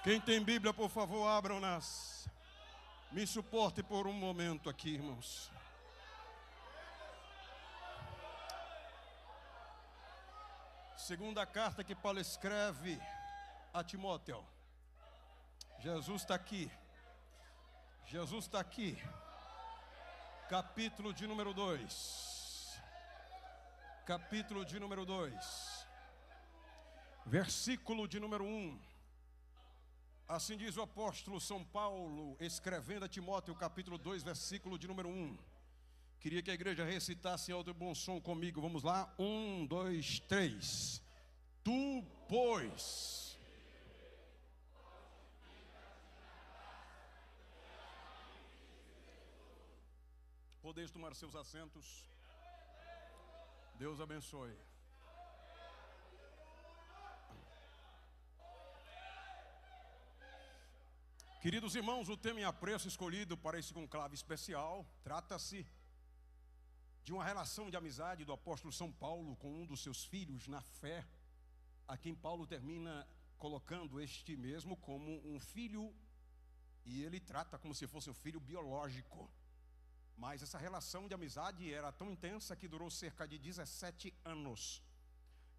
Quem tem Bíblia, por favor, abram-nas. Me suporte por um momento aqui, irmãos. Segunda carta que Paulo escreve a Timóteo. Jesus está aqui. Jesus está aqui. Capítulo de número 2. Capítulo de número 2. Versículo de número 1. Assim diz o apóstolo São Paulo, escrevendo a Timóteo, capítulo 2, versículo de número 1. Queria que a igreja recitasse em alto e bom som comigo. Vamos lá? 1, 2, 3. Tu, pois. Podeis tomar seus assentos. Deus abençoe. Queridos irmãos, o tema em apreço escolhido para esse conclave especial trata-se de uma relação de amizade do apóstolo São Paulo com um dos seus filhos na fé, a quem Paulo termina colocando este mesmo como um filho, e ele trata como se fosse um filho biológico. Mas essa relação de amizade era tão intensa que durou cerca de 17 anos.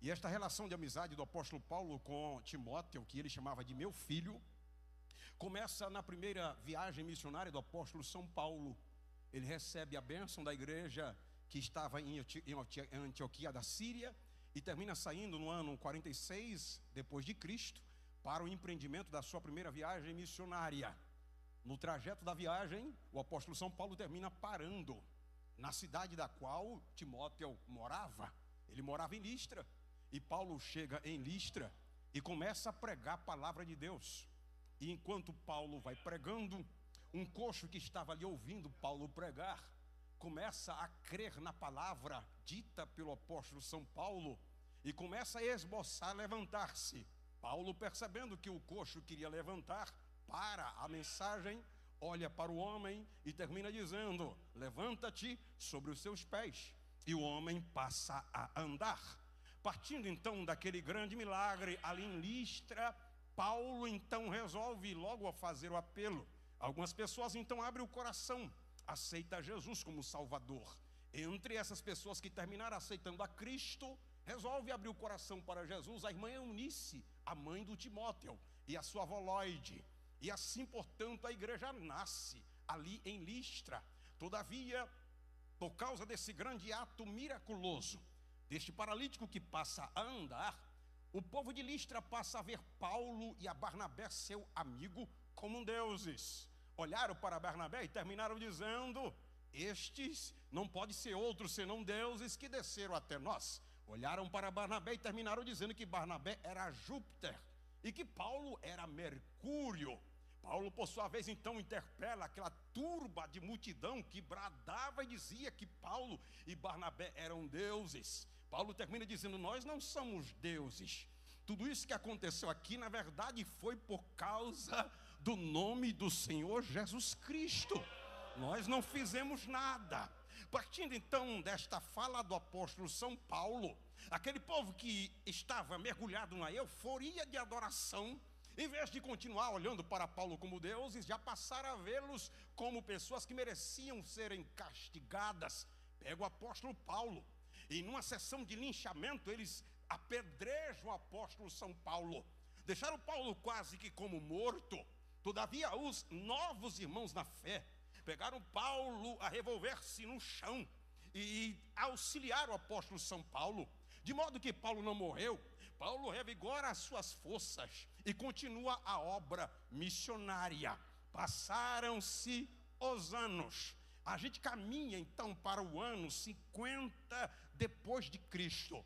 E esta relação de amizade do apóstolo Paulo com Timóteo, que ele chamava de meu filho, começa na primeira viagem missionária do apóstolo São Paulo. Ele recebe a bênção da igreja que estava em Antioquia da Síria e termina saindo no ano 46 depois de Cristo para o empreendimento da sua primeira viagem missionária. No trajeto da viagem, o apóstolo São Paulo termina parando na cidade da qual Timóteo morava. Ele morava em Listra, e Paulo chega em Listra e começa a pregar a palavra de Deus. E enquanto Paulo vai pregando, um coxo que estava ali ouvindo Paulo pregar começa a crer na palavra dita pelo apóstolo São Paulo e começa a esboçar, levantar-se. Paulo, percebendo que o coxo queria levantar, para a mensagem, olha para o homem e termina dizendo: levanta-te sobre os seus pés. E o homem passa a andar. Partindo então daquele grande milagre ali em Listra, Paulo então resolve logo a fazer o apelo. Algumas pessoas então abrem o coração, aceita Jesus como Salvador. Entre essas pessoas que terminaram aceitando a Cristo, resolve abrir o coração para Jesus a irmã Eunice, a mãe do Timóteo, e a sua avó Loide. E assim, portanto, a igreja nasce ali em Listra. Todavia, por causa desse grande ato miraculoso, deste paralítico que passa a andar, o povo de Listra passa a ver Paulo e a Barnabé, seu amigo, como deuses. Olharam para Barnabé e terminaram dizendo: estes não podem ser outros senão deuses que desceram até nós. Olharam para Barnabé e terminaram dizendo que Barnabé era Júpiter e que Paulo era Mercúrio. Paulo, por sua vez, então interpela aquela turba de multidão que bradava e dizia que Paulo e Barnabé eram deuses. Paulo termina dizendo: nós não somos deuses. Tudo isso que aconteceu aqui, na verdade, foi por causa do nome do Senhor Jesus Cristo. Nós não fizemos nada. Partindo então desta fala do apóstolo São Paulo, aquele povo que estava mergulhado na euforia de adoração, em vez de continuar olhando para Paulo como deuses, já passaram a vê-los como pessoas que mereciam serem castigadas. Pega o apóstolo Paulo e numa sessão de linchamento eles apedrejam o apóstolo São Paulo. Deixaram Paulo quase que como morto. Todavia os novos irmãos na fé pegaram Paulo a revolver-se no chão e auxiliaram o apóstolo São Paulo, de modo que Paulo não morreu. Paulo revigora as suas forças e continua a obra missionária. Passaram-se os anos. A gente caminha então para o ano 50 depois de Cristo.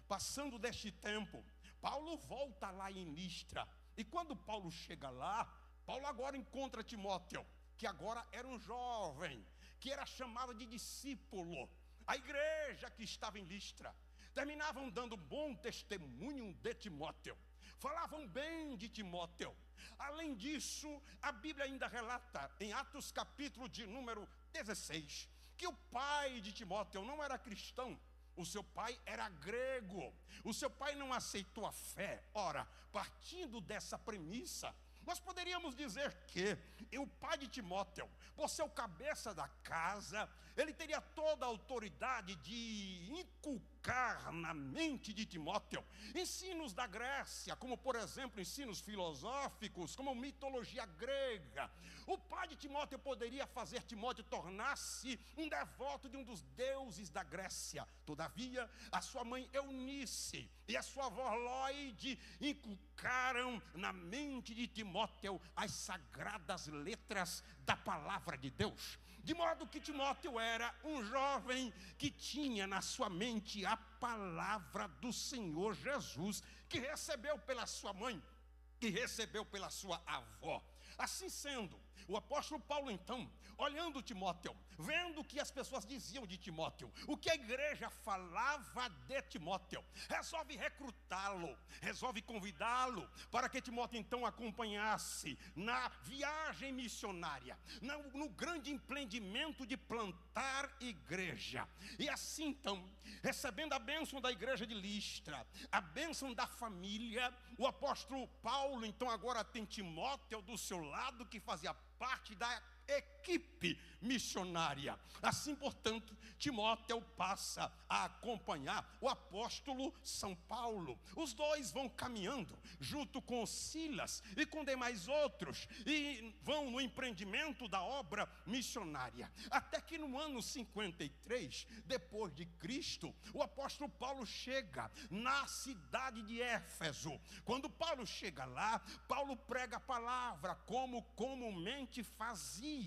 Passando deste tempo, Paulo volta lá em Listra. E quando Paulo chega lá, Paulo agora encontra Timóteo, que agora era um jovem, que era chamado de discípulo. A igreja que estava em Listra terminavam dando bom testemunho de Timóteo, falavam bem de Timóteo. Além disso, a Bíblia ainda relata em Atos capítulo de número 16 que o pai de Timóteo não era cristão, o seu pai era grego, o seu pai não aceitou a fé. Ora, partindo dessa premissa, Nós poderíamos dizer que o pai de Timóteo, por ser o cabeça da casa, ele teria toda a autoridade de inculcar na mente de Timóteo ensinos da Grécia, como por exemplo ensinos filosóficos, como mitologia grega. O pai de Timóteo poderia fazer Timóteo tornar-se um devoto de um dos deuses da Grécia. Todavia, a sua mãe Eunice e a sua avó Lóide inculcaram na mente de Timóteo as sagradas letras da palavra de Deus. De modo que Timóteo era um jovem que tinha na sua mente a palavra do Senhor Jesus, que recebeu pela sua mãe, que recebeu pela sua avó. Assim sendo, o apóstolo Paulo então, olhando Timóteo, vendo o que as pessoas diziam de Timóteo, o que a igreja falava de Timóteo, resolve recrutá-lo, resolve convidá-lo para que Timóteo então acompanhasse na viagem missionária, no grande empreendimento de plantar igreja. E assim então, recebendo a bênção da igreja de Listra, a bênção da família, o apóstolo Paulo então agora tem Timóteo do seu lado, que fazia parte da equipe missionária. Assim, portanto, Timóteo passa a acompanhar o apóstolo São Paulo. Os dois vão caminhando junto com Silas e com demais outros e vão no empreendimento da obra missionária. Até que no ano 53 depois de Cristo, o apóstolo Paulo chega na cidade de Éfeso. Quando Paulo chega lá, Paulo prega a palavra como comumente fazia.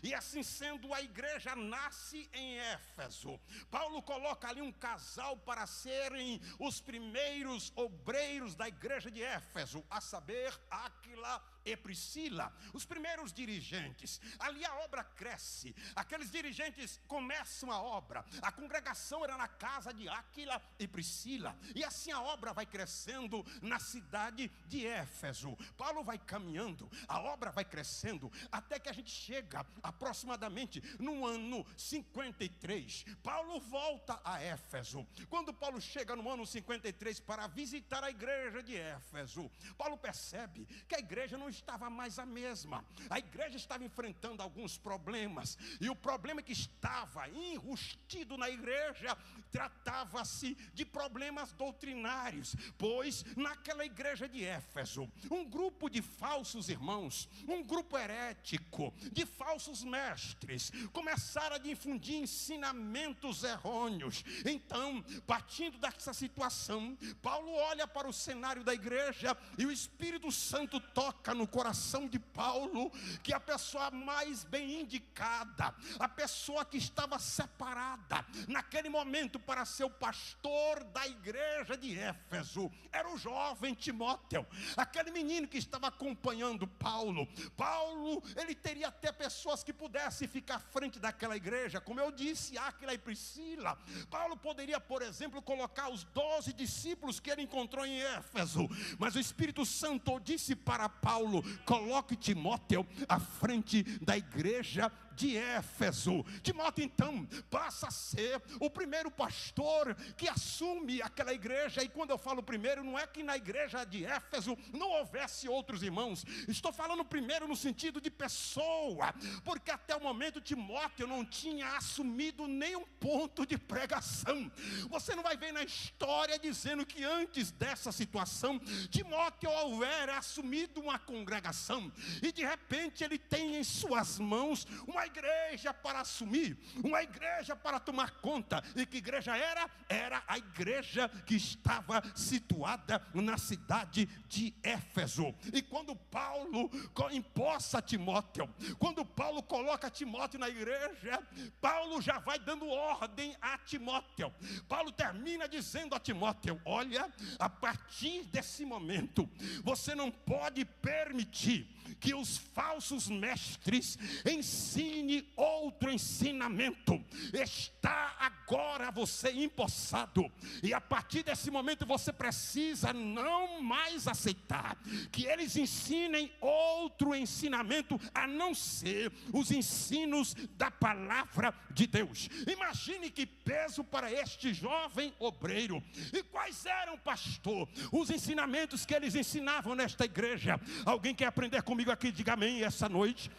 E assim sendo, a igreja nasce em Éfeso. Paulo coloca ali um casal para serem os primeiros obreiros da igreja de Éfeso, a saber, Áquila e Priscila, os primeiros dirigentes. Ali a obra cresce, aqueles dirigentes começam a obra. A congregação era na casa de Áquila e Priscila, e assim a obra vai crescendo na cidade de Éfeso. Paulo vai caminhando, a obra vai crescendo, até que a gente chega aproximadamente no ano 53. Paulo volta a Éfeso. Quando Paulo chega no ano 53 para visitar a igreja de Éfeso, Paulo percebe que a igreja não estava mais a mesma. A igreja estava enfrentando alguns problemas, e o problema que estava enrustido na igreja tratava-se de problemas doutrinários, pois naquela igreja de Éfeso, um grupo de falsos irmãos, um grupo herético, de falsos mestres, começaram a difundir ensinamentos errôneos. Então, partindo dessa situação, Paulo olha para o cenário da igreja e o Espírito Santo toca no coração de Paulo que a pessoa mais bem indicada, a pessoa que estava separada naquele momento para ser o pastor da igreja de Éfeso, era o jovem Timóteo, aquele menino que estava acompanhando Paulo. Paulo, ele teria até pessoas que pudessem ficar à frente daquela igreja, como eu disse, Áquila e Priscila. Paulo poderia, por exemplo, colocar os 12 discípulos que ele encontrou em Éfeso, mas o Espírito Santo disse para Paulo: coloque Timóteo à frente da igreja de Éfeso. Timóteo então passa a ser o primeiro pastor que assume aquela igreja. E quando eu falo primeiro, não é que na igreja de Éfeso não houvesse outros irmãos, estou falando primeiro no sentido de pessoa, porque até o momento Timóteo não tinha assumido nenhum ponto de pregação. Você não vai ver na história dizendo que antes dessa situação Timóteo houvera assumido uma congregação, e de repente ele tem em suas mãos uma igreja para assumir, uma igreja para tomar conta. E que igreja era? Era a igreja que estava situada na cidade de Éfeso. E quando Paulo empossa Timóteo, quando Paulo coloca Timóteo na igreja, Paulo já vai dando ordem a Timóteo. Paulo termina dizendo a Timóteo: olha, a partir desse momento, você não pode permitir que os falsos mestres ensinem ensine outro ensinamento. Está agora você empossado, e a partir desse momento você precisa não mais aceitar que eles ensinem outro ensinamento a não ser os ensinos da palavra de Deus. Imagine que peso para este jovem obreiro. E quais eram, pastor, os ensinamentos que eles ensinavam nesta igreja? Alguém quer aprender comigo aqui? Diga amém essa noite.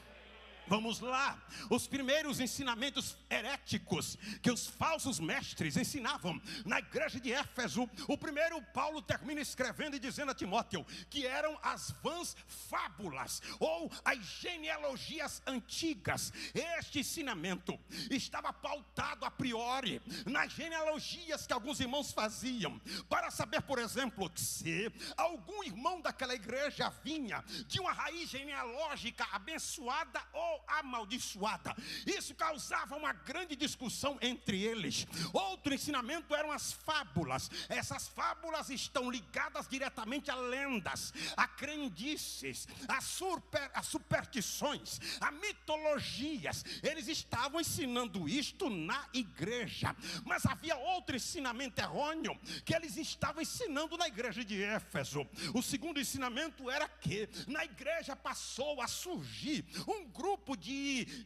Vamos lá, os primeiros ensinamentos heréticos que os falsos mestres ensinavam na igreja de Éfeso. O primeiro, Paulo termina escrevendo e dizendo a Timóteo que eram as vãs fábulas ou as genealogias antigas. Este ensinamento estava pautado a priori nas genealogias que alguns irmãos faziam, para saber, por exemplo, que se algum irmão daquela igreja vinha de uma raiz genealógica abençoada ou amaldiçoada. Isso causava uma grande discussão entre eles. Outro ensinamento eram as fábulas. Essas fábulas estão ligadas diretamente a lendas, a crendices, a superstições, a mitologias. Eles estavam ensinando isto na igreja. Mas havia outro ensinamento errôneo que eles estavam ensinando na igreja de Éfeso. O segundo ensinamento era que na igreja passou a surgir um grupo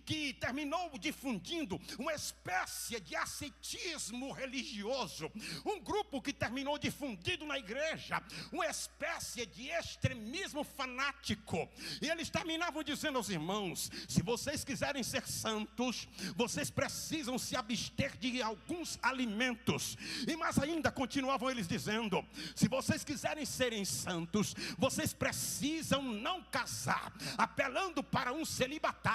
que terminou difundindo uma espécie de ascetismo religioso. Um grupo que terminou difundindo na igreja uma espécie de extremismo fanático. E eles terminavam dizendo aos irmãos: se vocês quiserem ser santos, vocês precisam se abster de alguns alimentos. E mais ainda, continuavam eles dizendo: se vocês quiserem serem santos, vocês precisam não casar, apelando para um celibatário.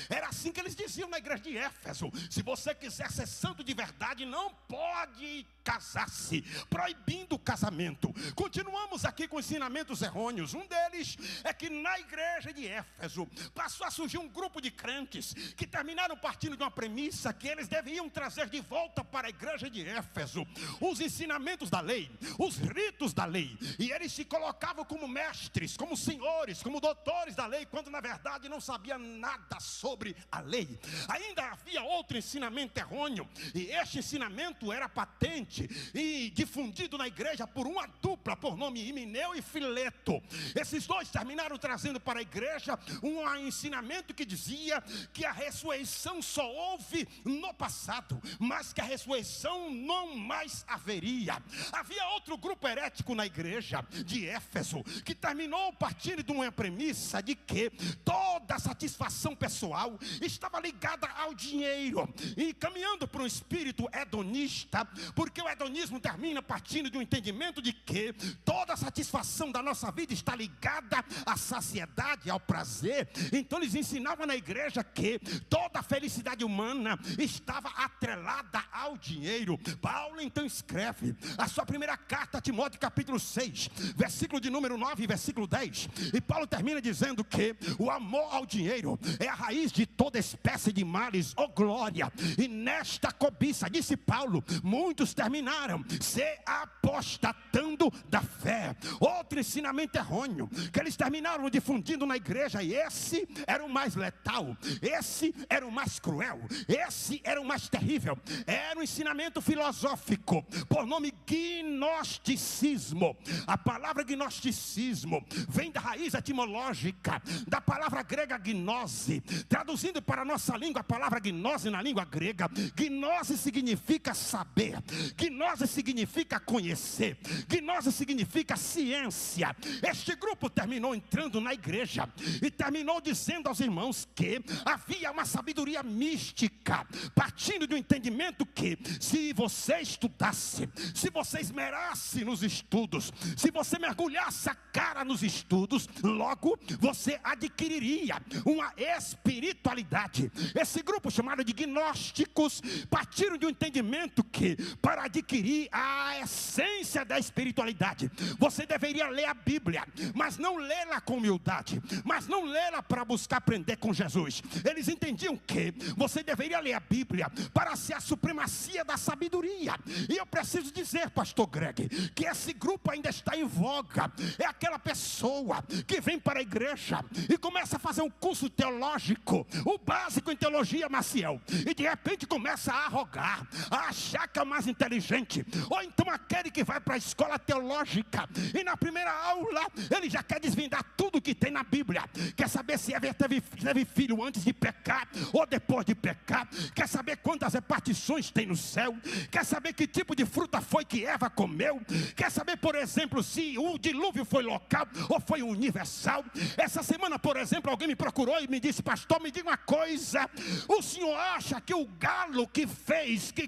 Era assim que eles diziam na igreja de Éfeso: se você quiser ser santo de verdade, não pode casar-se, proibindo o casamento. Continuamos aqui com ensinamentos errôneos. Um deles é que na igreja de Éfeso passou a surgir um grupo de crentes que terminaram partindo de uma premissa que eles deviam trazer de volta para a igreja de Éfeso os ensinamentos da lei, os ritos da lei, e eles se colocavam como mestres, como senhores, como doutores da lei, quando na verdade não sabiam nada sobre a lei. Ainda havia outro ensinamento errôneo, e este ensinamento era patente e difundido na igreja por uma dupla por nome Himeneu e Fileto. Esses dois terminaram trazendo para a igreja um ensinamento que dizia que a ressurreição só houve no passado, mas que a ressurreição não mais haveria. Havia outro grupo herético na igreja de Éfeso que terminou partindo de uma premissa de que toda satisfação pessoal estava ligada ao dinheiro e caminhando para um espírito hedonista, porque o hedonismo termina partindo de um entendimento de que toda a satisfação da nossa vida está ligada à saciedade, ao prazer. Então eles ensinavam na igreja que toda a felicidade humana estava atrelada ao dinheiro. Paulo então escreve a sua primeira carta a Timóteo, capítulo 6, versículo de número 9 e versículo 10, e Paulo termina dizendo que o amor ao dinheiro é a raiz de toda espécie de males. Oh glória! E nesta cobiça, disse Paulo, muitos terminaram se apostatando da fé. Outro ensinamento errôneo que eles terminaram difundindo na igreja, e esse era o mais letal, esse era o mais cruel, esse era o mais terrível. Era um ensinamento filosófico por nome gnosticismo. A palavra gnosticismo vem da raiz etimológica da palavra grega gnose. Traduzindo para a nossa língua, a palavra gnose na língua grega, gnose significa saber, gnose significa conhecer, gnose significa ciência. Este grupo terminou entrando na igreja e terminou dizendo aos irmãos que havia uma sabedoria mística, partindo do entendimento que se você estudasse, se você esmerasse nos estudos, se você mergulhasse a cara nos estudos, logo você adquiriria uma espiritualidade. Esse grupo chamado de gnósticos partiram de um entendimento que para adquirir a essência da espiritualidade, você deveria ler a Bíblia, mas não lê-la com humildade, mas não lê-la para buscar aprender com Jesus. Eles entendiam que você deveria ler a Bíblia para ser a supremacia da sabedoria. E eu preciso dizer dizer, pastor Greg, que esse grupo ainda está em voga. É aquela pessoa que vem para a igreja e começa a fazer um curso teológico, o básico em teologia, Maciel, e de repente começa a arrogar, a achar que é o mais inteligente. Ou então aquele que vai para a escola teológica e na primeira aula ele já quer desvendar tudo que tem na Bíblia. Quer saber se Eva teve filho antes de pecar ou depois de pecar. Quer saber quantas repartições tem no céu. Quer saber que tipo de fruta foi que Eva comeu. Quer saber, por exemplo, se o dilúvio foi local ou foi universal. Essa semana, por exemplo, alguém me procurou e me disse: pastor, me diga uma coisa, o senhor acha que o galo que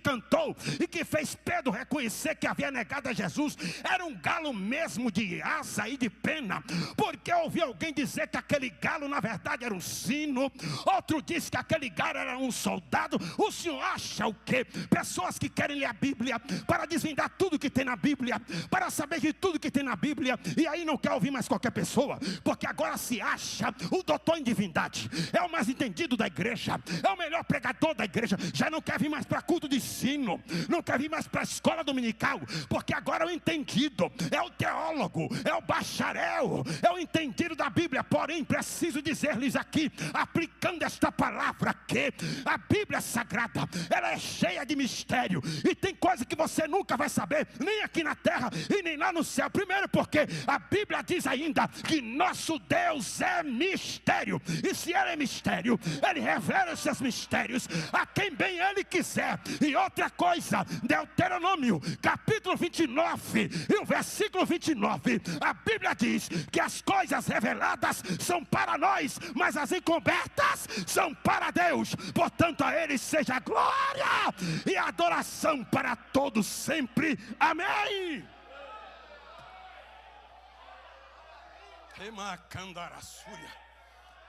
cantou e que fez Pedro reconhecer que havia negado a Jesus era um galo mesmo de asa e de pena? Porque eu ouvi alguém dizer que aquele galo na verdade era um sino, outro disse que aquele galo era um soldado. O senhor acha o quê? Pessoas que querem ler a Bíblia para desvendar tudo que tem na Bíblia, para saber de tudo que tem na Bíblia, e aí não quer ouvir mais qualquer pessoa, porque agora se acha o doutor em divindade, é o mais entendido da igreja, é o melhor pregador da igreja. Já não quer vir mais para culto de ensino, não quer vir mais para a escola dominical, porque agora é o entendido, é o teólogo, é o bacharel, é o entendido da Bíblia. Porém, preciso dizer-lhes aqui, aplicando esta palavra, que a Bíblia Sagrada, ela é cheia de mistério, e tem coisa que você nunca vai saber, nem aqui na terra e nem lá no céu. Primeiro porque a Bíblia diz ainda que nosso Deus é mistério, e se Ele é mistério, Ele revela os seus mistérios a quem bem Ele quiser. E outra coisa, Deuteronômio capítulo 29 e o versículo 29, a Bíblia diz que as coisas reveladas são para nós, mas as encobertas são para Deus. Portanto, a Ele seja glória e adoração para todos sempre. Amém.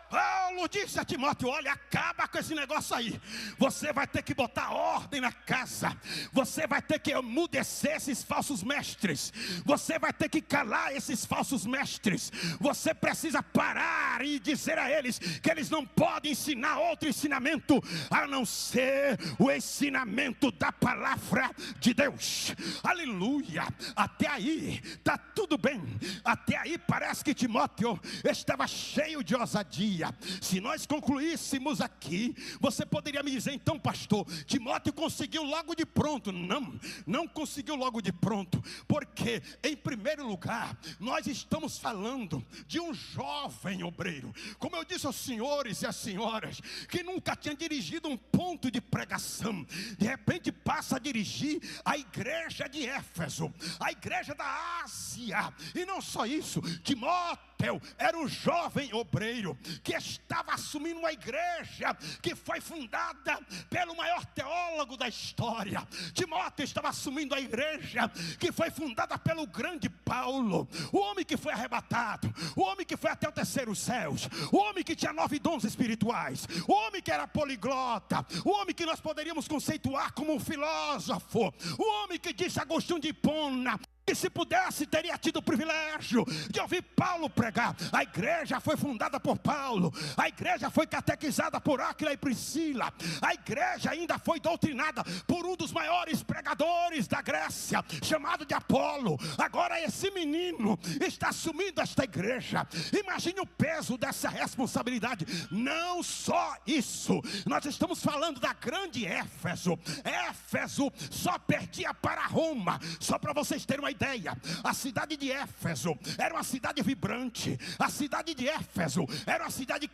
Paulo disse a Timóteo: olha, acaba com esse negócio aí. Você vai ter que botar ordem na casa. Você vai ter que emudecer esses falsos mestres. Você vai ter que calar esses falsos mestres. Você precisa parar e dizer a eles que eles não podem ensinar outro ensinamento a não ser o ensinamento da palavra de Deus. Aleluia. Até aí está tudo bem. Até aí parece que Timóteo estava cheio de ousadia. Se nós concluíssemos aqui, você poderia me dizer: então, pastor, Timóteo conseguiu logo de pronto. Não conseguiu logo de pronto, porque em primeiro lugar nós estamos falando de um jovem obreiro, como eu disse aos senhores e às senhoras, que nunca tinha dirigido um ponto de pregação. De repente passa a dirigir a igreja de Éfeso, a igreja da Ásia. E não só isso, Timóteo era um jovem obreiro que estava assumindo uma igreja que foi fundada pelo maior teólogo da história. Timóteo estava assumindo a igreja que foi fundada pelo grande Paulo, o homem que foi arrebatado, o homem que foi até o terceiro céus, o homem que tinha 9 dons espirituais, o homem que era poliglota, o homem que nós poderíamos conceituar como um filósofo, o homem que disse Agostinho de Hipona que se pudesse teria tido o privilégio de ouvir Paulo pregar. A igreja foi fundada por Paulo, a igreja foi catequizada por Áquila e Priscila, a igreja ainda foi doutrinada por um dos maiores pregadores da Grécia, chamado de Apolo. Agora esse menino está assumindo esta igreja. Imagine o peso dessa responsabilidade. Não só isso, nós estamos falando da grande Éfeso. Éfeso só perdia para Roma. Só para vocês terem uma ideia, a cidade de Éfeso era uma cidade vibrante. A cidade de Éfeso era uma cidade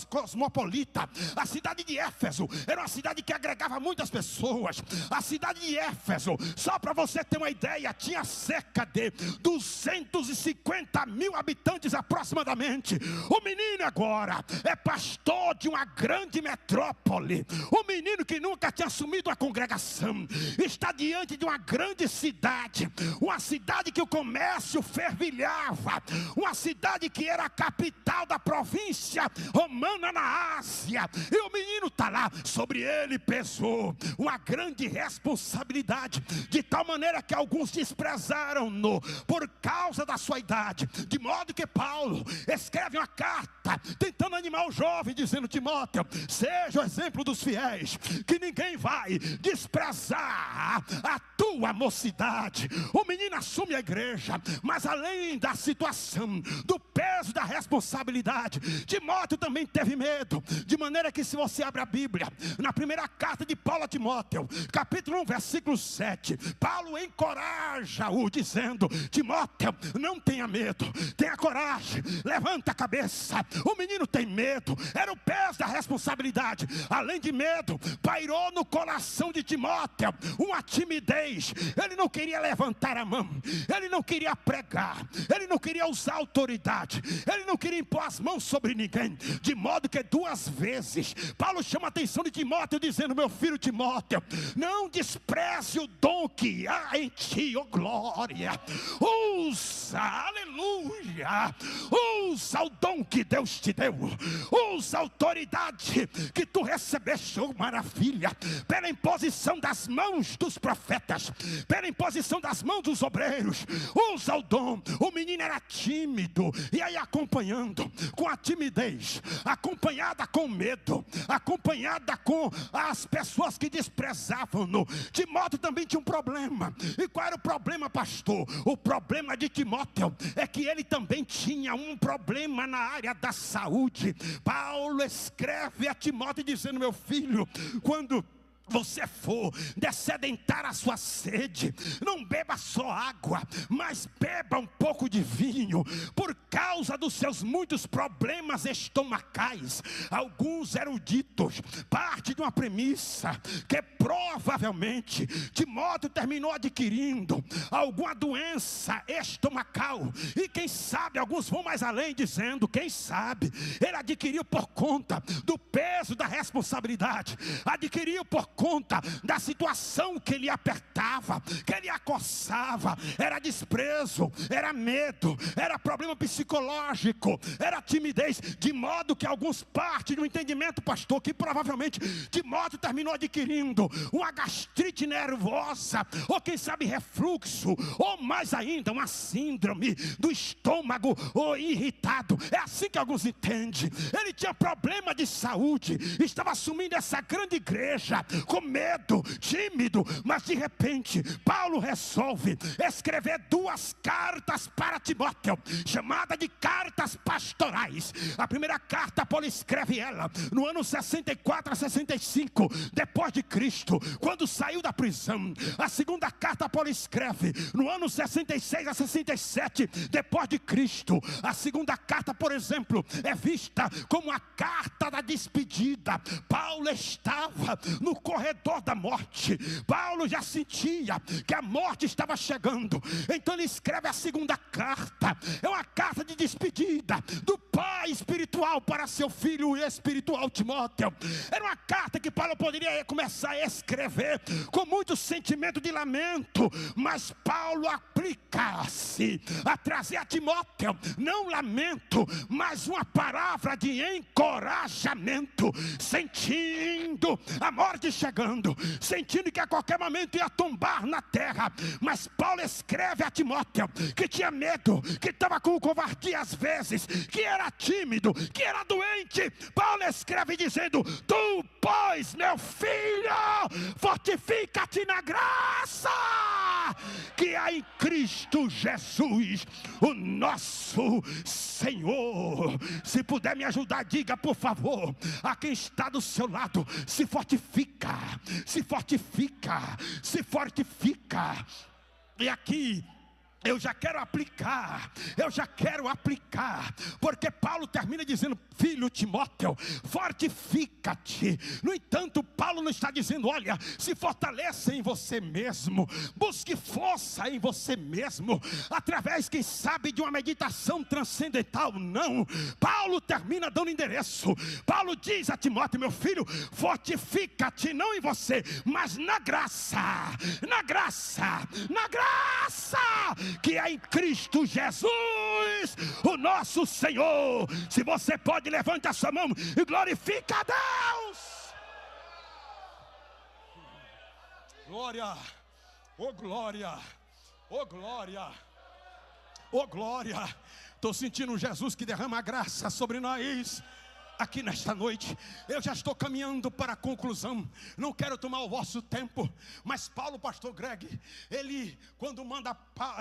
cosmopolita. A cidade de Éfeso era uma cidade que agregava muitas pessoas. A cidade de Éfeso, só para você ter uma ideia, tinha cerca de 250 mil habitantes aproximadamente. O menino agora é pastor de uma grande metrópole. O menino que nunca tinha assumido a congregação está diante de uma grande cidade, uma cidade que o comércio fervilhava, uma cidade que era a capital da província romana na Ásia. E o menino está lá. Sobre ele pesou uma grande responsabilidade, de tal maneira que alguns desprezaram-no por causa da sua idade, de modo que Paulo escreve uma carta tentando animar o jovem, dizendo: Timóteo, seja o exemplo dos fiéis, que ninguém vai desprezar a tua sua mocidade. O menino assume a igreja, mas além da situação, do peso da responsabilidade, Timóteo também teve medo. De maneira que, se você abre a Bíblia, na primeira carta de Paulo a Timóteo, capítulo 1, versículo 7, Paulo encoraja-o dizendo: Timóteo, não tenha medo, tenha coragem, levanta a cabeça. O menino tem medo, era o peso da responsabilidade. Além de medo, pairou no coração de Timóteo uma timidez. Ele não queria levantar a mão, ele não queria pregar, ele não queria usar autoridade, ele não queria impor as mãos sobre ninguém. De modo que 2 vezes Paulo chama a atenção de Timóteo dizendo: meu filho Timóteo, não despreze o dom que há em ti, oh glória. Usa, aleluia, usa o dom que Deus te deu, usa a autoridade que tu recebeste, oh maravilha, pela imposição das mãos dos profetas, pela imposição das mãos dos obreiros. Usa o dom. O menino era tímido, e aí acompanhando com a timidez, acompanhada com medo, acompanhada com as pessoas que desprezavam-no, Timóteo também tinha um problema. E qual era o problema, pastor? O problema de Timóteo é que ele também tinha um problema na área da saúde. Paulo escreve a Timóteo dizendo: meu filho, quando você for dessedentar a sua sede, não beba só água, mas beba um pouco de vinho, por causa dos seus muitos problemas estomacais. Alguns eruditos partem de uma premissa que provavelmente Timóteo terminou adquirindo alguma doença estomacal, e quem sabe, alguns vão mais além dizendo, quem sabe, ele adquiriu por conta do peso da responsabilidade, adquiriu por conta da situação que ele apertava, que ele acossava. Era desprezo, era medo, era problema psicológico, era timidez. De modo que alguns partem do entendimento, pastor, que provavelmente Timóteo terminou adquirindo uma gastrite nervosa, ou quem sabe refluxo, ou mais ainda uma síndrome do estômago ou irritado. É assim que alguns entendem. Ele tinha problema de saúde, estava assumindo essa grande igreja com medo, tímido, mas de repente Paulo resolve escrever 2 cartas para Timóteo, chamada de cartas pastorais. A primeira carta Paulo escreve ela no ano 64 a 65 depois de Cristo, quando saiu da prisão. A segunda carta Paulo escreve no ano 66 a 67 depois de Cristo. A segunda carta, por exemplo, é vista como a carta da despedida. Paulo estava no corredor da morte. Paulo já sentia que a morte estava chegando. Então ele escreve a segunda carta. É uma carta de despedida do pai espiritual para seu filho espiritual Timóteo. Era uma carta que Paulo poderia começar a escrever com muito sentimento de lamento, mas Paulo aplica-se a trazer a Timóteo não lamento, mas uma palavra de encorajamento, sentindo a morte chegando, sentindo que a qualquer momento ia tombar na terra. Mas Paulo escreve a Timóteo que tinha medo, que estava com covardia às vezes, que era tímido, que era doente. Paulo escreve dizendo: tu, pois, meu filho, fortifica-te na graça que há em Cristo Jesus, o nosso Senhor. Se puder me ajudar, diga por favor a quem está do seu lado: se fortifica, se fortifica, se fortifica. E aqui eu já quero aplicar, porque Paulo termina dizendo: filho Timóteo, fortifica-te. No entanto, Paulo não está dizendo: olha, se fortaleça em você mesmo, busque força em você mesmo, através, quem sabe, de uma meditação transcendental. Não, Paulo termina dando endereço. Paulo diz a Timóteo: meu filho, fortifica-te não em você, mas na graça, na graça, na graça que é em Cristo Jesus, o nosso Senhor. Se você pode, levante a sua mão e glorifica a Deus. Glória, oh glória, oh glória, oh glória. Estou sentindo Jesus que derrama graça sobre nós. aqui nesta noite. Eu já estou caminhando para a conclusão, não quero tomar o vosso tempo, mas Paulo, pastor Greg, ele quando manda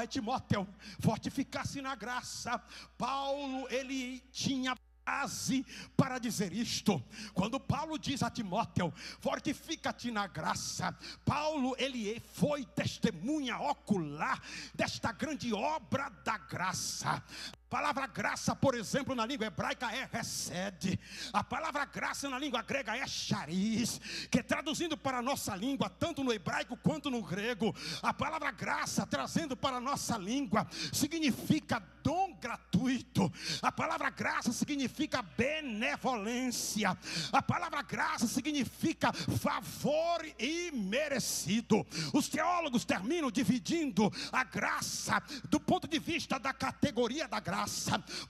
Timóteo fortificar-se na graça, Paulo, ele tinha base para dizer isto. Quando Paulo diz a Timóteo, fortifica-te na graça, Paulo, ele foi testemunha ocular desta grande obra da graça. A palavra graça, por exemplo, na língua hebraica é hesed. A palavra graça na língua grega é charis, que traduzindo para a nossa língua, tanto no hebraico quanto no grego, a palavra graça, trazendo para a nossa língua, significa dom gratuito. A palavra graça significa benevolência. A palavra graça significa favor imerecido. Os teólogos terminam dividindo a graça do ponto de vista da categoria da graça.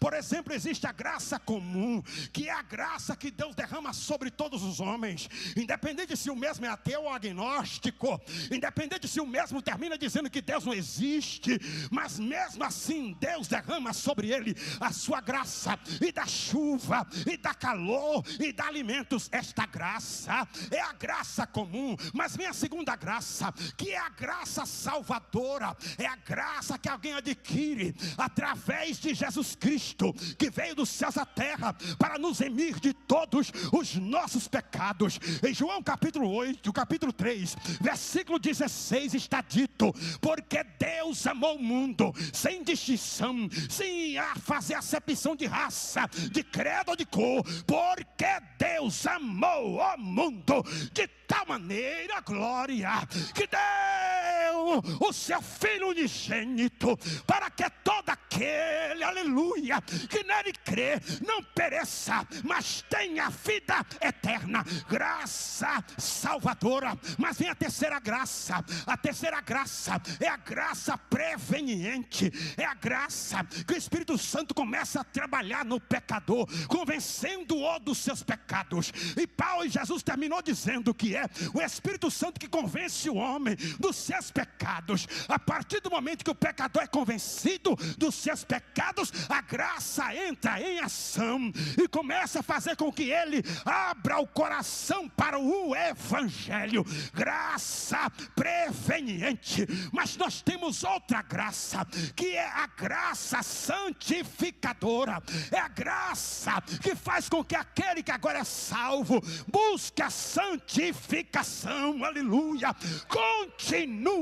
Por exemplo, existe a graça comum, que é a graça que Deus derrama sobre todos os homens, independente se o mesmo é ateu ou agnóstico, independente se o mesmo termina dizendo que Deus não existe, mas mesmo assim Deus derrama sobre ele a sua graça, e dá chuva, e dá calor, e dá alimentos. Esta graça é a graça comum. Mas vem a segunda graça, que é a graça salvadora. É a graça que alguém adquire através de Jesus Cristo, que veio dos céus à terra para nos remir de todos os nossos pecados. Em João capítulo 8, capítulo 3, versículo 16 está dito: porque Deus amou o mundo sem distinção, sem fazer acepção de raça, de credo ou de cor, porque Deus amou o mundo de tal maneira, glória, que deu o seu Filho unigênito, para que todo aquele, aleluia, que nele crê, não pereça, mas tenha vida eterna. Graça salvadora. Mas vem a terceira graça. A terceira graça é a graça preveniente. É a graça que o Espírito Santo começa a trabalhar no pecador, convencendo-o dos seus pecados. E Paulo e Jesus terminou dizendo que é o Espírito Santo que convence o homem dos seus pecados. A partir do momento que o pecador é convencido dos seus pecados, a graça entra em ação e começa a fazer com que ele abra o coração para o evangelho. Graça preveniente. Mas nós temos outra graça, que é a graça santificadora. É a graça que faz com que aquele que agora é salvo busque a santificação, aleluia, continuamente.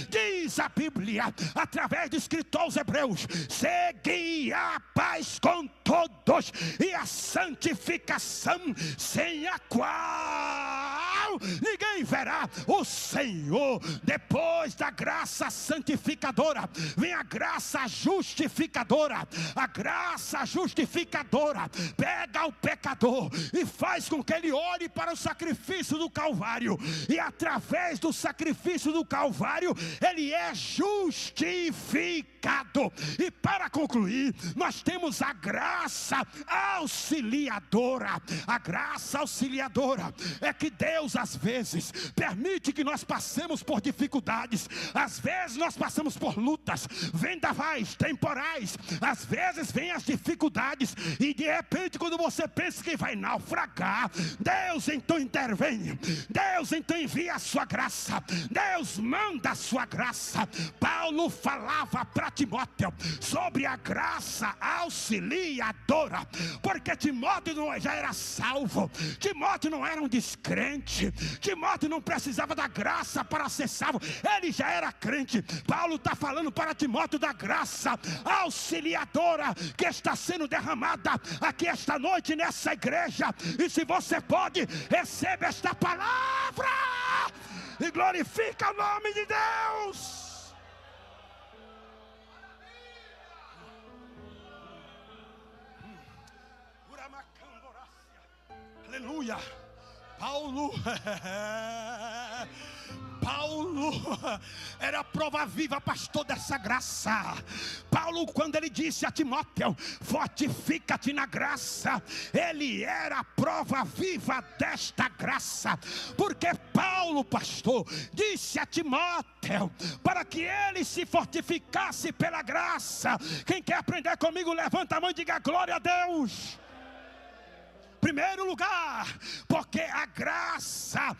Diz a Bíblia, através do escritor aos Hebreus: segui a paz com todos e a santificação, sem a qual ninguém verá o Senhor. Depois da graça santificadora vem a graça justificadora. A graça justificadora pega o pecador e faz com que ele olhe para o sacrifício do Calvário, e através do sacrifício do Calvário ele é justificado. E para concluir, nós temos a graça auxiliadora. A graça auxiliadora é que Deus às vezes permite que nós passemos por dificuldades. Às vezes nós passamos por lutas, vendavais, temporais. Às vezes vem as dificuldades e de repente, quando você pensa que vai naufragar, Deus então intervém. Deus então envia a sua graça. Deus manda a sua graça. Paulo falava para Timóteo sobre a graça auxiliadora, porque Timóteo já era salvo. Timóteo não era um descrente. Timóteo não precisava da graça para ser salvo, ele já era crente. Paulo está falando para Timóteo da graça auxiliadora que está sendo derramada aqui esta noite nessa igreja. E se você pode, receba esta palavra e glorifica o nome de Deus. Aleluia. Paulo era a prova viva, pastor, dessa graça. Paulo, quando ele disse a Timóteo: fortifica-te na graça, ele era a prova viva desta graça. Porque Paulo, pastor, disse a Timóteo para que ele se fortificasse pela graça. Quem quer aprender comigo, levanta a mão e diga glória a Deus. Primeiro lugar, porque a graça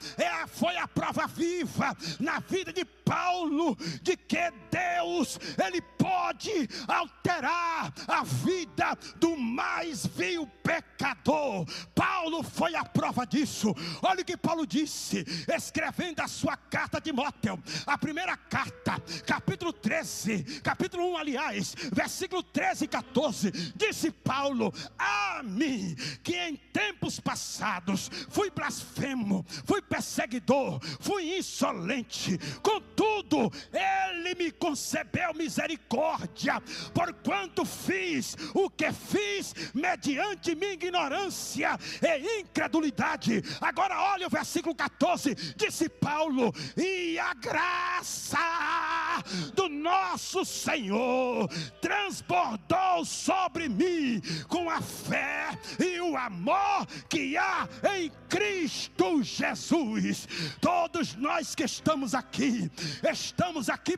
foi a prova viva na vida de Paulo, de que Deus, Ele pode alterar a vida do mais vil pecador. Paulo foi a prova disso. Olha o que Paulo disse, escrevendo a sua carta a Timóteo, a primeira carta, capítulo 13, capítulo 1, aliás, versículo 13 e 14, disse Paulo: a mim, que em tempos passados fui blasfemo, fui perseguidor, fui insolente, contudo, Ele me concebeu misericórdia, porquanto fiz o que fiz mediante minha ignorância e incredulidade. Agora olha o versículo 14, disse Paulo: e a graça do nosso Senhor transbordou sobre mim com a fé e o amor que há em Cristo Jesus. Todos nós que estamos aqui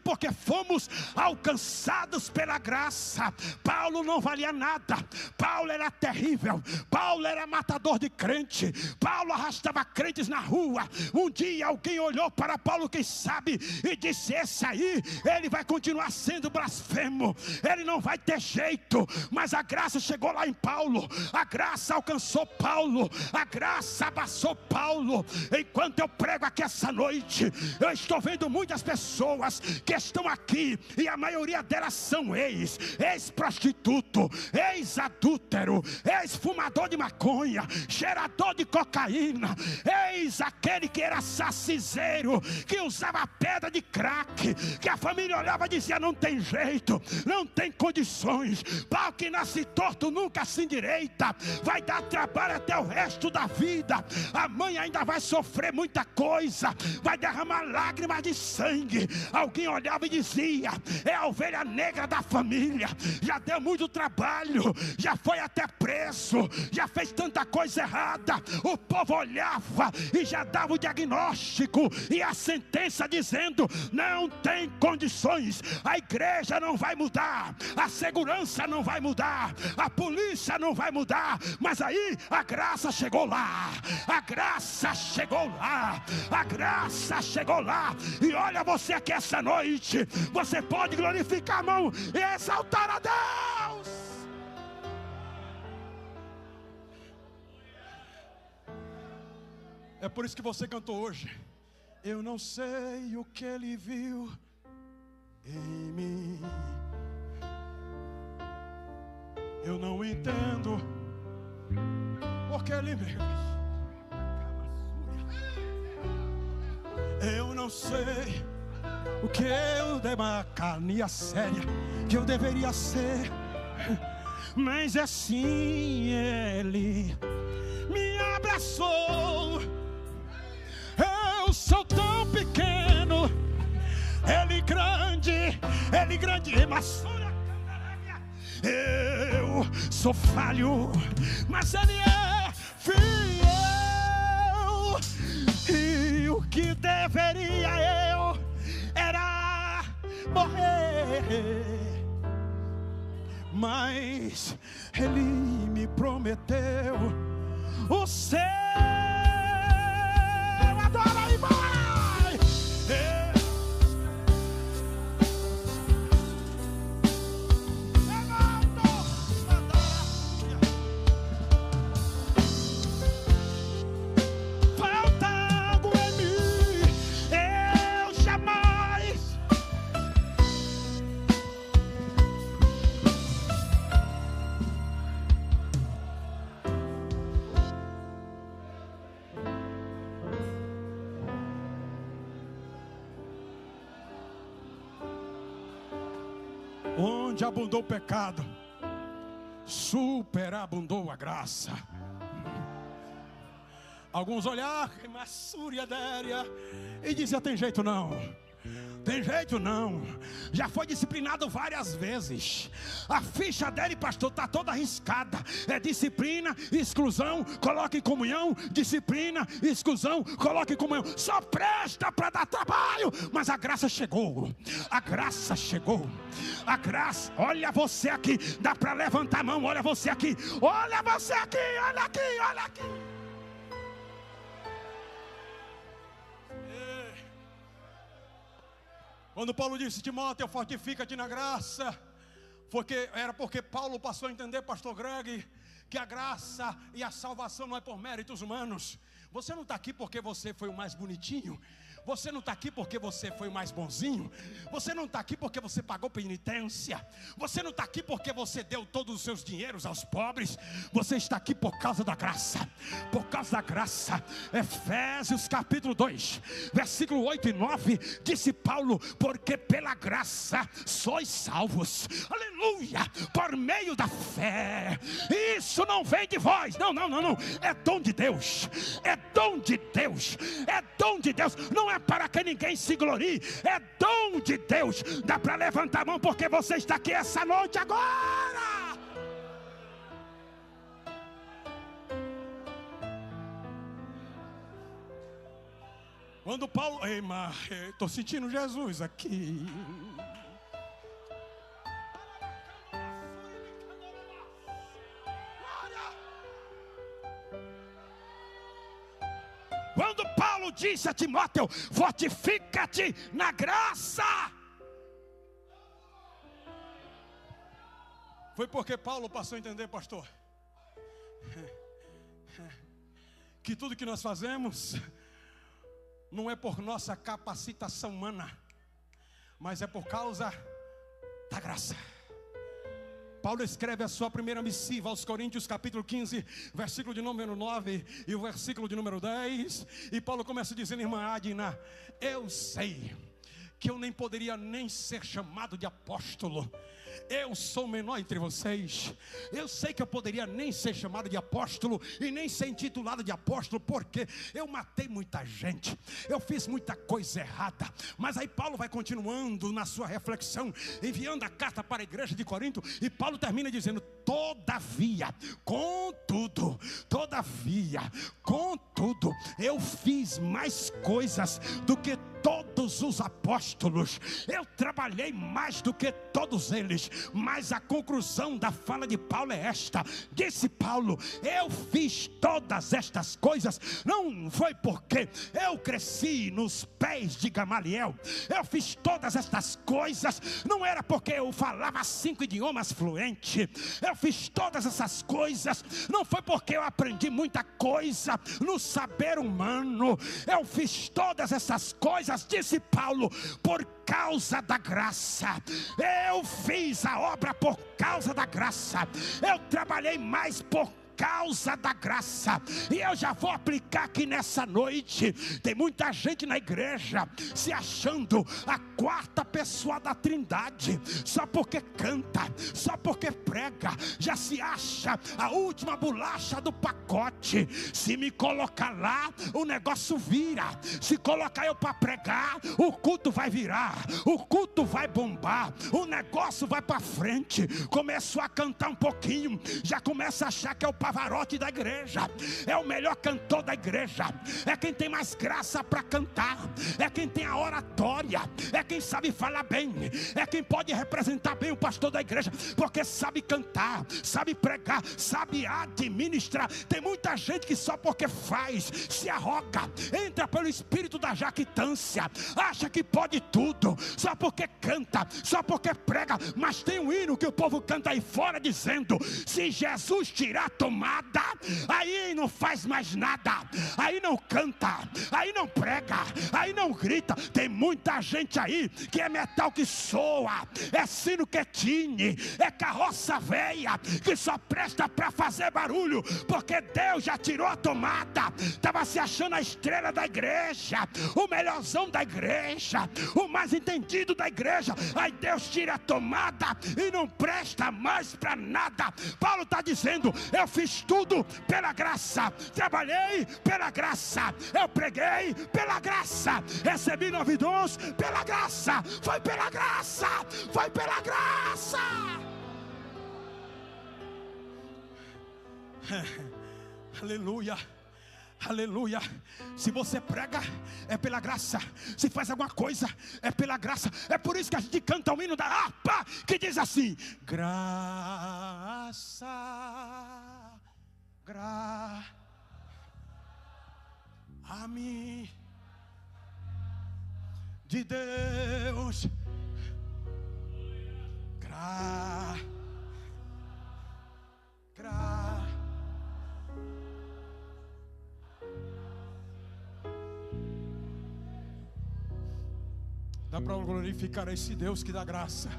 porque fomos alcançados pela graça. Paulo não valia nada, Paulo era terrível, Paulo era matador de crente, Paulo arrastava crentes na rua. Um dia alguém olhou para Paulo, quem sabe, e disse: esse aí, ele vai continuar sendo blasfemo, ele não vai ter jeito. Mas a graça chegou lá em Paulo, a graça alcançou Paulo, a graça abraçou Paulo. Enquanto eu prego aqui essa noite, eu estou vendo muitas pessoas que estão aqui, e a maioria delas são ex-prostituto, ex-adúltero, ex-fumador de maconha, cheirador de cocaína, ex-aquele que era saciseiro, que usava pedra de crack, que a família olhava e dizia: não tem jeito, não tem condições, pau que nasce torto nunca se endireita, vai dar trabalho até o resto da vida, a mãe ainda vai sofrer muita coisa, vai derramar lágrimas de sangue. Alguém olhava e dizia: é a ovelha negra da família, já deu muito trabalho, já foi até preso, já fez tanta coisa errada. O povo olhava e já dava o diagnóstico e a sentença dizendo: não tem condições. A igreja não vai mudar, a segurança não vai mudar, a polícia não vai mudar. Mas aí a graça chegou lá, a graça chegou lá, a graça chegou lá. E olha, você aqui essa noite, você pode glorificar a mão e exaltar a Deus. É por isso que você cantou hoje: eu não sei o que Ele viu em mim, eu não entendo porque Ele me... eu não sei o que eu dei uma carninha séria que eu deveria ser, mas assim Ele me abraçou. Eu sou tão pequeno, Ele grande, eu sou falho, mas Ele é fiel. E o que deveria eu era morrer, mas Ele me prometeu o céu. Adora e vai! Onde abundou o pecado, superabundou a graça. Alguns olharam, maçúria déria, e diziam: tem jeito não, Tem jeito não. Já foi disciplinado várias vezes. A ficha dele, pastor, está toda arriscada. É disciplina, exclusão, coloca em comunhão. Disciplina, exclusão, coloca em comunhão. Só presta para dar trabalho. Mas a graça chegou. A graça chegou. A graça, olha você aqui. Dá para levantar a mão, olha você aqui. Olha você aqui, olha aqui, olha aqui. Quando Paulo disse: Timóteo, fortifica-te na graça, era porque Paulo passou a entender, pastor Greg, que a graça e a salvação não é por méritos humanos. Você não está aqui porque você foi o mais bonitinho. Você não está aqui porque você foi o mais bonzinho. Você não está aqui porque você pagou penitência. Você não está aqui porque você deu todos os seus dinheiros aos pobres. Você está aqui por causa da graça. Por causa da graça. Efésios capítulo 2, versículo 8 e 9. Disse Paulo: porque pela graça sois salvos. Aleluia! Por meio da fé. Isso não vem de vós. Não. É dom de Deus. É dom de Deus. É dom de Deus. Não é para que ninguém se glorie. É dom de Deus. Dá para levantar a mão porque você está aqui essa noite agora. Quando Paulo... Ei, mas estou sentindo Jesus aqui. Quando Paulo disse a Timóteo: fortifica-te na graça, foi porque Paulo passou a entender, pastor, que tudo que nós fazemos não é por nossa capacitação humana, mas é por causa da graça. Paulo escreve a sua primeira missiva aos Coríntios, capítulo 15, versículo de número 9 e o versículo de número 10. E Paulo começa dizendo: irmã Adina, eu sei que eu nem poderia nem ser chamado de apóstolo. Eu sou o menor entre vocês. Eu sei que eu poderia nem ser chamado de apóstolo e nem ser intitulado de apóstolo, porque eu matei muita gente, eu fiz muita coisa errada. Mas aí Paulo vai continuando na sua reflexão, enviando a carta para a igreja de Corinto, e Paulo termina dizendo: todavia, contudo, eu fiz mais coisas do que todos os apóstolos. Eu trabalhei mais do que todos eles. Mas a conclusão da fala de Paulo é esta: disse Paulo, eu fiz todas estas coisas, não foi porque eu cresci nos pés de Gamaliel. Eu fiz todas estas coisas, não era porque eu falava 5 idiomas fluentes. Eu fiz todas essas coisas, não foi porque eu aprendi muita coisa no saber humano. Eu fiz todas essas coisas, disse Paulo, por causa da graça. Eu fiz a obra por causa da graça. Eu trabalhei mais por causa da graça. E eu já vou aplicar aqui nessa noite. Tem muita gente na igreja se achando a quarta pessoa da Trindade, só porque canta, só porque prega, já se acha a última bolacha do pacote. Se me colocar lá, o negócio vira. Se colocar eu para pregar, o culto vai virar, o culto vai bombar, o negócio vai para frente. Começou a cantar um pouquinho, já começa a achar que é o Pavarotti da igreja, é o melhor cantor da igreja, é quem tem mais graça para cantar, é quem tem a oratória, é quem sabe falar bem, é quem pode representar bem o pastor da igreja, porque sabe cantar, sabe pregar, sabe administrar. Tem muita gente que só porque faz, se arroga, entra pelo espírito da jactância, acha que pode tudo, só porque canta, só porque prega. Mas tem um hino que o povo canta aí fora dizendo: se Jesus tirar a tomada, aí não faz mais nada, aí não canta, aí não prega, aí não grita. Tem muita gente aí que é metal que soa, é sino que tine, é carroça velha que só presta para fazer barulho, porque Deus já tirou a tomada. Estava se achando a estrela da igreja, o melhorzão da igreja, o mais entendido da igreja. Aí Deus tira a tomada e não presta mais para nada. Paulo está dizendo: eu fiz fiz tudo pela graça, trabalhei pela graça, eu preguei pela graça, recebi 9 dons pela graça, foi pela graça, foi pela graça. Aleluia. Aleluia. Se você prega, é pela graça. Se faz alguma coisa, é pela graça. É por isso que a gente canta o hino da harpa, que diz assim: graça, a mim de Deus, dá para glorificar esse Deus que dá graça.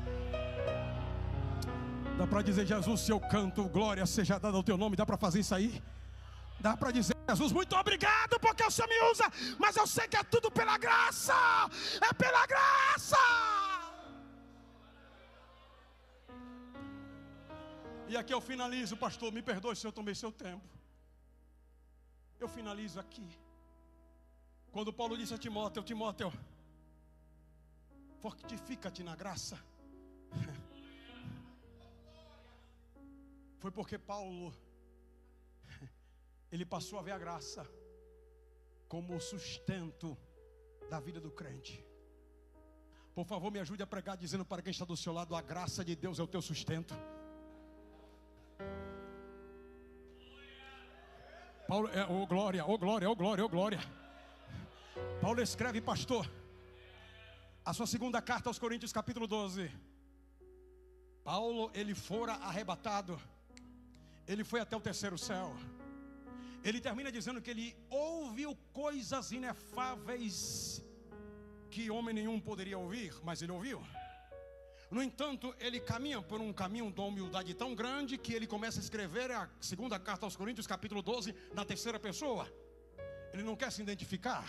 Dá para dizer: Jesus, se eu canto, glória seja dada ao teu nome. Dá para fazer isso aí? Dá para dizer: Jesus, muito obrigado porque o Senhor me usa, mas eu sei que é tudo pela graça. É pela graça. E aqui eu finalizo, pastor, me perdoe se eu tomei seu tempo. Eu finalizo aqui. Quando Paulo disse a Timóteo: Timóteo, fortifica-te na graça. Foi porque Paulo, ele passou a ver a graça como o sustento da vida do crente. Por favor, me ajude a pregar dizendo para quem está do seu lado: a graça de Deus é o teu sustento. Paulo, oh glória, oh glória, oh glória, oh glória. Paulo escreve, pastor, a sua segunda carta aos Coríntios, capítulo 12. Paulo, ele fora arrebatado. Ele foi até o terceiro céu. Ele termina dizendo que ele ouviu coisas inefáveis que homem nenhum poderia ouvir, mas ele ouviu. No entanto, ele caminha por um caminho de humildade tão grande que ele começa a escrever a segunda carta aos Coríntios, capítulo 12, na terceira pessoa. Ele não quer se identificar.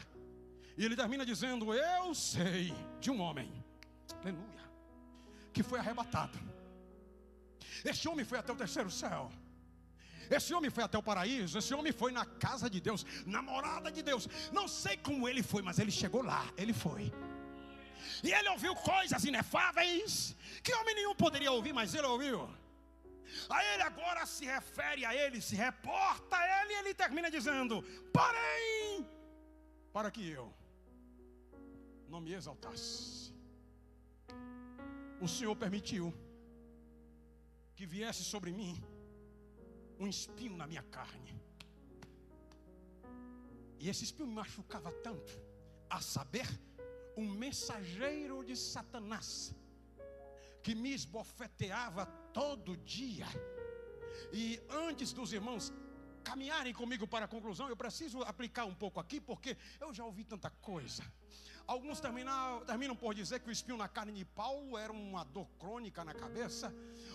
E ele termina dizendo: eu sei de um homem, aleluia, que foi arrebatado. Esse homem foi até o terceiro céu. Esse homem foi até o paraíso. Esse homem foi na casa de Deus, na morada de Deus. Não sei como ele foi, mas ele chegou lá, ele foi. E ele ouviu coisas inefáveis que homem nenhum poderia ouvir, mas ele ouviu. Aí ele agora se refere a ele, se reporta a ele, e ele termina dizendo: porém, para que eu não me exaltasse, o Senhor permitiu que viesse sobre mim um espinho na minha carne. E esse espinho me machucava tanto, a saber, um mensageiro de Satanás, que me esbofeteava todo dia. E antes dos irmãos caminharem comigo para a conclusão, eu preciso aplicar um pouco aqui, porque eu já ouvi tanta coisa. Alguns terminam por dizer que o espinho na carne de Paulo era uma dor crônica na cabeça.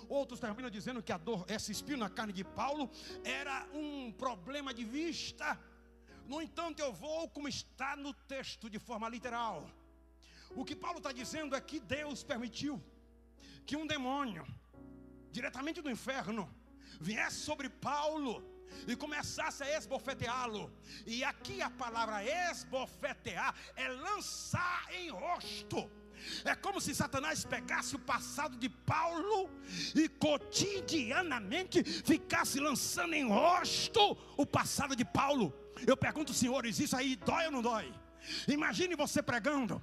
Outros terminam dizendo que esse espinho na carne de Paulo era um problema de vista. No entanto, eu vou como está no texto de forma literal. O que Paulo está dizendo é que Deus permitiu que um demônio, diretamente do inferno, viesse sobre Paulo e começasse a esbofeteá-lo. E aqui a palavra esbofetear é lançar em rosto. É como se Satanás pegasse o passado de Paulo e cotidianamente ficasse lançando em rosto o passado de Paulo. Eu pergunto, senhores, isso aí dói ou não dói? Imagine você pregando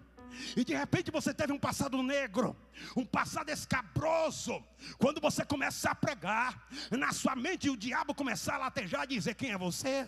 e de repente você teve um passado negro, um passado escabroso. Quando você começar a pregar, na sua mente o diabo começar a latejar e dizer: quem é você?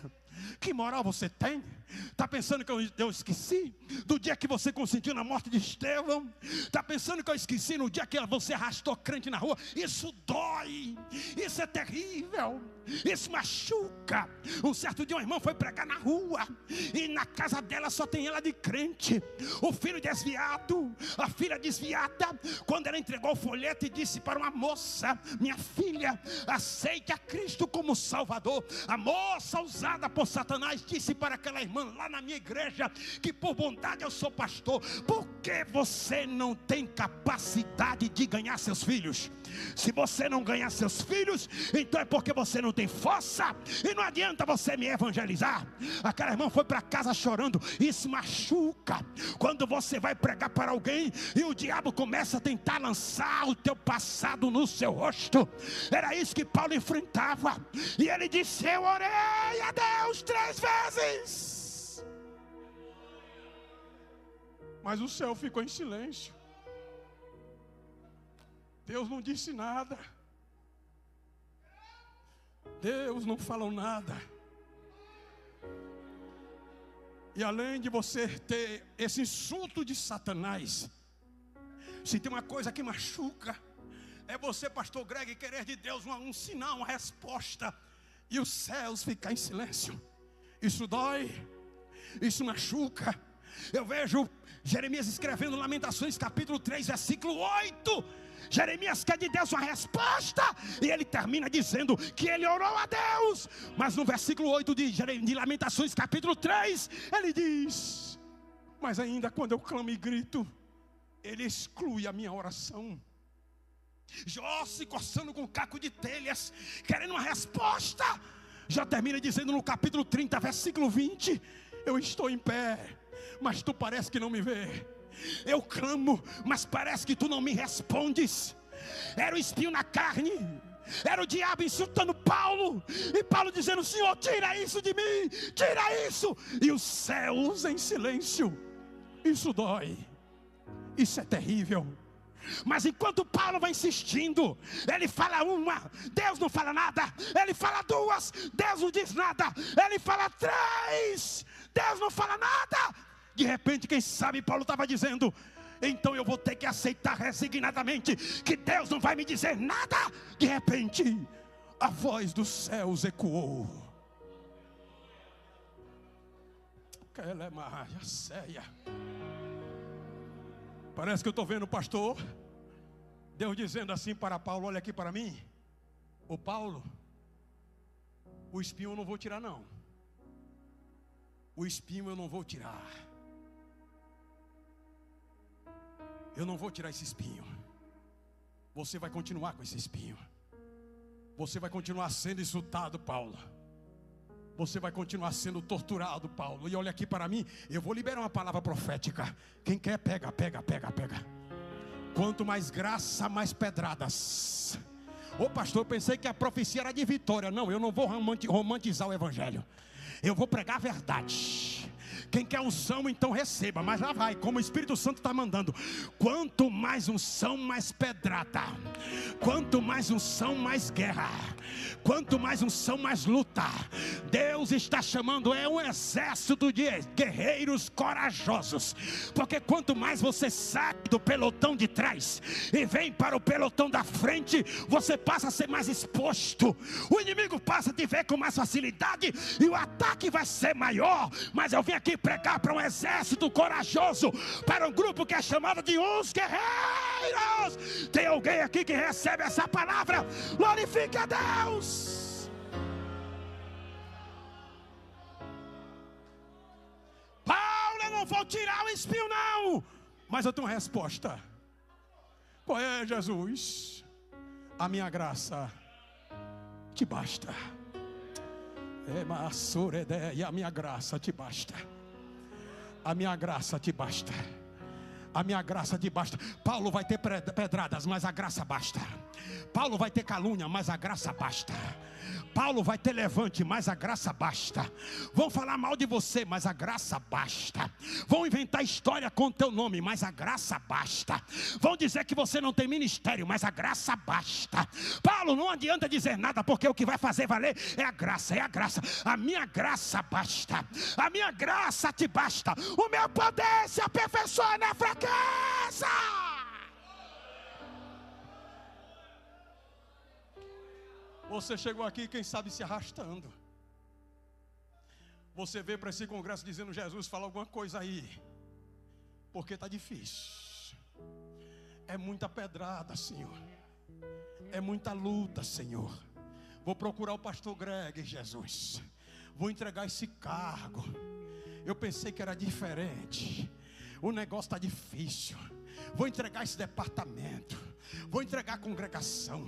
Que moral você tem? Está pensando que eu esqueci do dia que você consentiu na morte de Estevão? Está pensando que eu esqueci no dia que você arrastou crente na rua? Isso dói, isso é terrível, isso machuca. Um certo dia uma irmã foi pregar na rua e na casa dela só tem ela de crente, o filho desviado, a filha desviada. Quando ela entregou o folheto e disse para uma moça: minha filha, aceite a Cristo como Salvador, a moça usada por Satanás disse para aquela irmã lá na minha igreja que por bondade eu sou pastor, por que você não tem capacidade de ganhar seus filhos? Se você não ganhar seus filhos, então é porque você não tem força. E não adianta você me evangelizar. Aquela irmã foi para casa chorando. Isso machuca. Quando você vai pregar para alguém e o diabo começa a tentar lançar o teu passado no seu rosto. Era isso que Paulo enfrentava. E ele disse: eu orei a Deus 3 vezes, mas o céu ficou em silêncio. Deus não disse nada. Deus não falou nada. E além de você ter esse insulto de Satanás, se tem uma coisa que machuca, é você, pastor Greg, querer de Deus um sinal, uma resposta, e os céus ficar em silêncio. Isso dói, isso machuca. Eu vejo Jeremias escrevendo Lamentações capítulo 3, versículo 8. Jeremias quer de Deus uma resposta, e ele termina dizendo que ele orou a Deus. Mas no versículo 8 de Lamentações capítulo 3, ele diz: mas ainda quando eu clamo e grito, ele exclui a minha oração. Jó se coçando com um caco de telhas, querendo uma resposta. Já termina dizendo no capítulo 30, versículo 20: eu estou em pé, mas tu parece que não me vê. Eu clamo, mas parece que tu não me respondes. Era o espinho na carne, era o diabo insultando Paulo, e Paulo dizendo: Senhor, tira isso de mim, tira isso. E os céus em silêncio. Isso dói, isso é terrível. Mas enquanto Paulo vai insistindo, ele fala uma, Deus não fala nada. Ele fala duas, Deus não diz nada. Ele fala 3, Deus não fala nada. De repente, quem sabe Paulo estava dizendo: então eu vou ter que aceitar resignadamente que Deus não vai me dizer nada. De repente, a voz dos céus ecoou. Parece que eu estou vendo o pastor Deus dizendo assim para Paulo: olha aqui para mim, ô Paulo, o espinho eu não vou tirar não. O espinho eu não vou tirar. Eu não vou tirar esse espinho. Você vai continuar com esse espinho. Você vai continuar sendo insultado, Paulo. Você vai continuar sendo torturado, Paulo. E olha aqui para mim, eu vou liberar uma palavra profética. Quem quer, pega, pega, pega, pega. Quanto mais graça, mais pedradas. Ô pastor, eu pensei que a profecia era de vitória. Não, eu não vou romantizar o evangelho. Eu vou pregar a verdade. Quem quer unção, então receba. Mas lá vai, como o Espírito Santo está mandando. Quanto mais unção, mais pedrada. Quanto mais unção, mais guerra. Quanto mais unção, mais luta. Deus está chamando um exército de guerreiros corajosos. Porque quanto mais você sai do pelotão de trás e vem para o pelotão da frente, você passa a ser mais exposto. O inimigo passa a te ver com mais facilidade e o ataque vai ser maior. Mas eu vim aqui pregar para um exército corajoso, para um grupo que é chamado de uns guerreiros. Tem alguém aqui que recebe essa palavra? Glorifique a Deus. Paulo, eu não vou tirar o espinho não, mas eu tenho uma resposta. Qual é, Jesus? A minha graça te basta. E a minha graça te basta. A minha graça te basta. A minha graça te basta. Paulo vai ter pedradas, mas a graça basta. Paulo vai ter calúnia, mas a graça basta. Paulo vai ter levante, mas a graça basta. Vão falar mal de você, mas a graça basta. Vão inventar história com o teu nome, mas a graça basta. Vão dizer que você não tem ministério, mas a graça basta. Paulo, não adianta dizer nada, porque o que vai fazer valer é a graça, é a graça. A minha graça basta. A minha graça te basta. O meu poder se aperfeiçoa na fraqueza. Você chegou aqui, quem sabe, se arrastando. Você veio para esse congresso dizendo: Jesus, fala alguma coisa aí, porque está difícil. É muita pedrada, Senhor. É muita luta, Senhor. Vou procurar o pastor Greg, Jesus. Vou entregar esse cargo. Eu pensei que era diferente. o negócio está difícil. Vou entregar esse departamento, vou entregar a congregação,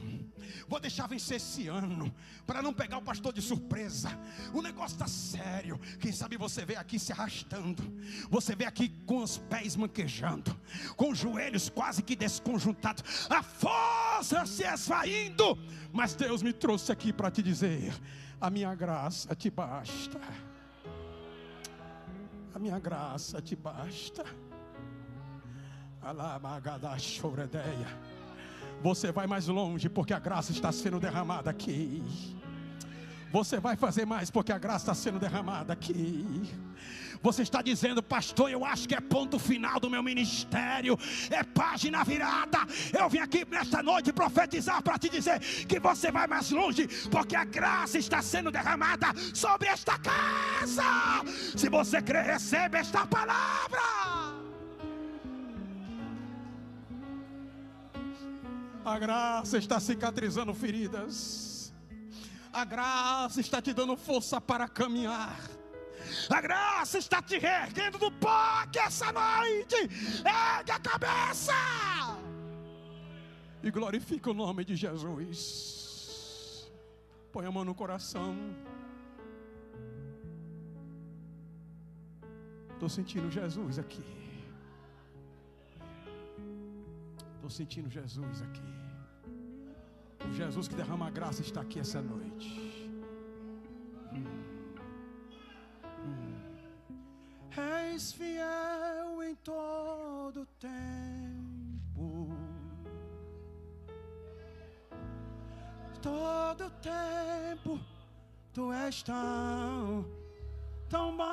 vou deixar vencer esse ano, para não pegar o pastor de surpresa. O negócio está sério. Quem sabe você vê aqui se arrastando, você vê aqui com os pés manquejando, com os joelhos quase que desconjuntados, a força se esvaindo. Mas Deus me trouxe aqui para te dizer: a minha graça te basta. A minha graça te basta. Você vai mais longe porque a graça está sendo derramada aqui. Você vai fazer mais porque a graça está sendo derramada aqui. Você está dizendo: pastor, eu acho que é ponto final do meu ministério, é página virada. Eu vim aqui nesta noite profetizar para te dizer que você vai mais longe, porque a graça está sendo derramada sobre esta casa. Se você crer, recebe esta palavra. A graça está cicatrizando feridas. A graça está te dando força para caminhar. A graça está te reerguendo do pó que essa noite. Ergue a cabeça e glorifica o nome de Jesus. Põe a mão no coração. Estou sentindo Jesus aqui. Estou sentindo Jesus aqui. O Jesus que derrama a graça está aqui essa noite. És fiel em todo tempo. Todo tempo tu és tão bom.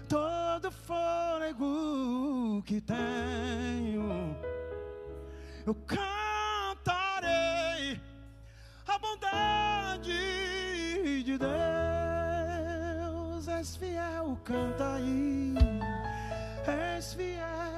Todo fôlego que tenho, eu cantarei a bondade de Deus. És fiel, canta aí. És fiel.